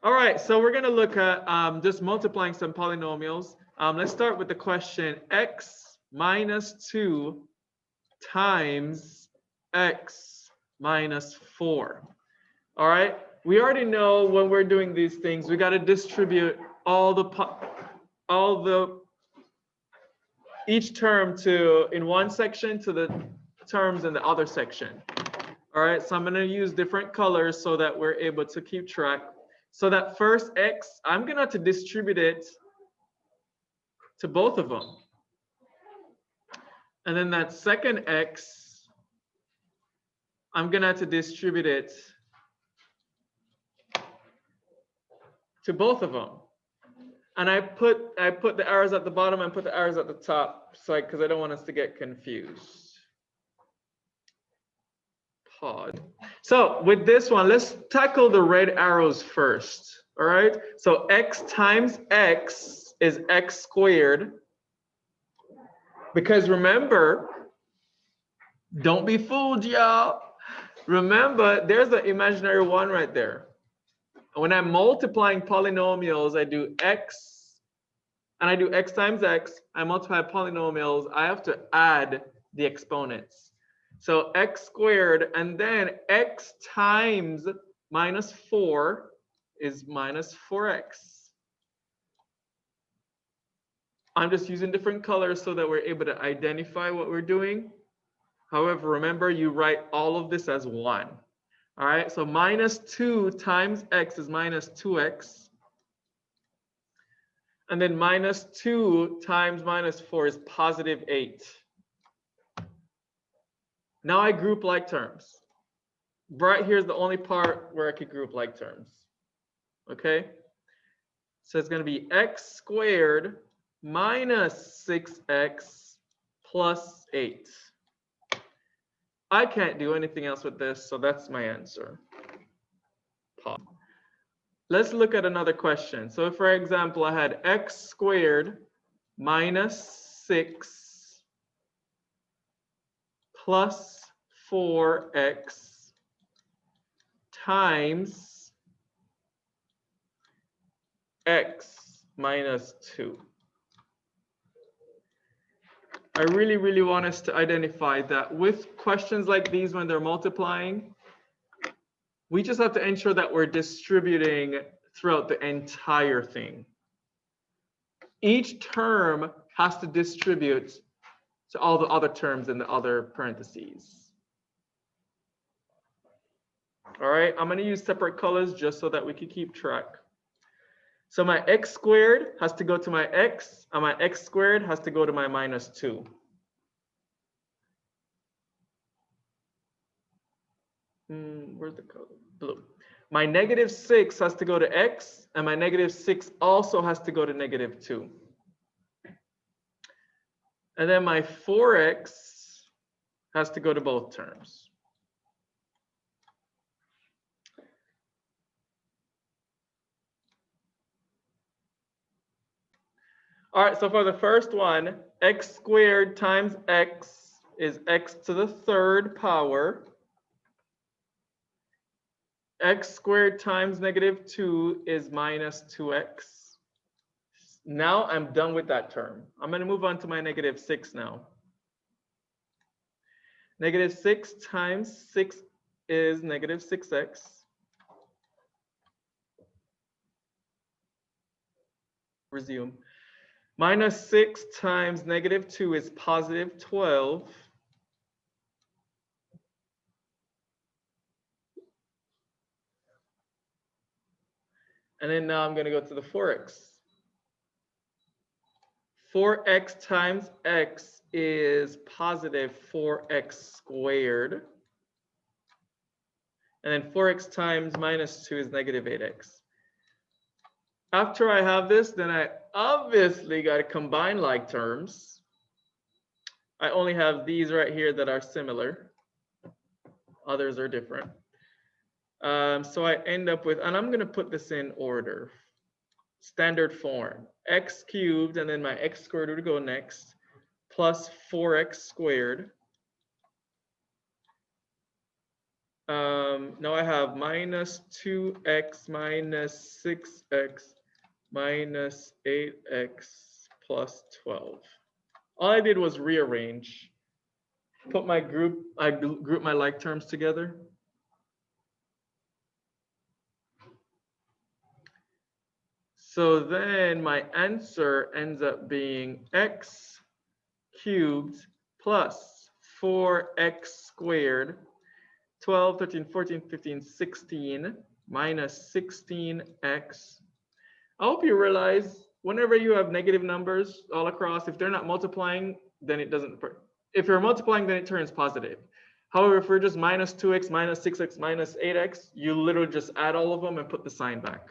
All right, so we're going to look at just multiplying some polynomials. Let's start with the question x minus 2 times x minus 4. All right, we already know when we're doing these things, we got to distribute each term in one section to the terms in the other section. All right, so I'm going to use different colors so that we're able to keep track. So that first x, I'm going to have to distribute it to both of them. And then that second x, I'm going to have to distribute it to both of them. And I put the arrows at the bottom and put the arrows at the top, so because I don't want us to get confused. Pod. So with this one, let's tackle the red arrows first. All right. So x times x is x squared. Because remember, don't be fooled, y'all. Remember, there's an imaginary one right there. When I'm multiplying polynomials, I do x, and I do x times x. I multiply polynomials. I have to add the exponents. So x squared, and then x times minus 4 is minus 4x. I'm just using different colors so that we're able to identify what we're doing. However, remember, you write all of this as 1. All right, so minus 2 times x is minus 2x. And then minus 2 times minus 4 is positive 8. Now I group like terms. Right here is the only part where I could group like terms. Okay, so it's going to be x squared minus 6x plus 8. I can't do anything else with this, so that's my answer. Let's look at another question. So if, for example, I had x squared minus 6 plus 4x times x minus 2. I really want us to identify that with questions like these, when they're multiplying, we just have to ensure that we're distributing throughout the entire thing. Each term has to distribute to all the other terms in the other parentheses. All right, I'm going to use separate colors just so that we can keep track. So my x squared has to go to my x, and my x squared has to go to my minus 2. Where's the color? Blue. My negative 6 has to go to x, and my negative 6 also has to go to negative 2. And then my 4x has to go to both terms. All right, so for the first one, x squared times x is x to the 3rd power. X squared times negative 2 is minus 2x. Now I'm done with that term. I'm going to move on to my negative 6 now. Negative 6 times 6 is negative 6x. Resume. Minus 6 times negative 2 is positive 12. And then now I'm going to go to the 4x. 4x times x is positive 4x squared. And then 4x times minus 2 is negative 8x. After I have this, then I obviously got to combine like terms. I only have these right here that are similar. Others are different. So I end up with, and I'm going to put this in order. Standard form. X cubed, and then my x squared would go next, plus 4x squared Now I have minus 2x minus 6x minus 8x plus 12. All I did was rearrange. Put my group, I group my like terms together. So then my answer ends up being x cubed plus 4x squared, 12, 13, 14, 15, 16, minus 16x. I hope you realize whenever you have negative numbers all across, if they're not multiplying, then it doesn't, if you're multiplying, then it turns positive. However, if we're just minus 2x, minus 6x, minus 8x, you literally just add all of them and put the sign back.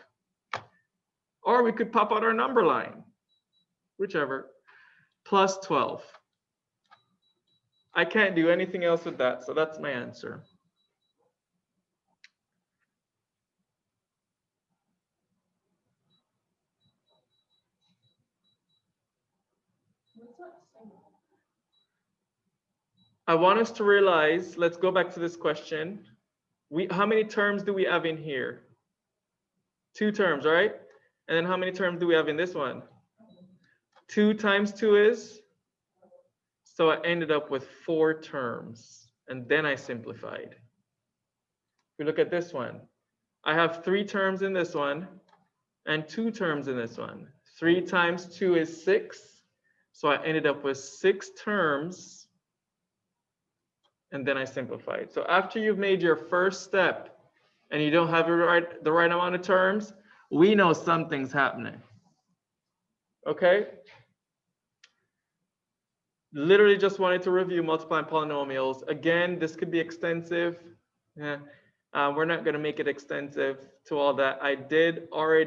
Or we could pop out our number line, whichever, plus 12. I can't do anything else with that, so that's my answer. I want us to realize, let's go back to this question. How many terms do we have in here? 2 terms, right? And then how many terms do we have in this one? 2 times 2 is? So I ended up with 4 terms, and then I simplified. If we look at this one, I have 3 terms in this one and 2 terms in this one. 3 times 2 is 6. So I ended up with 6 terms, and then I simplified. So after you've made your first step and you don't have the right amount of terms, we know something's happening. Okay? Literally just wanted to review multiplying polynomials. Again, this could be extensive. Yeah. We're not going to make it extensive to all that. I did already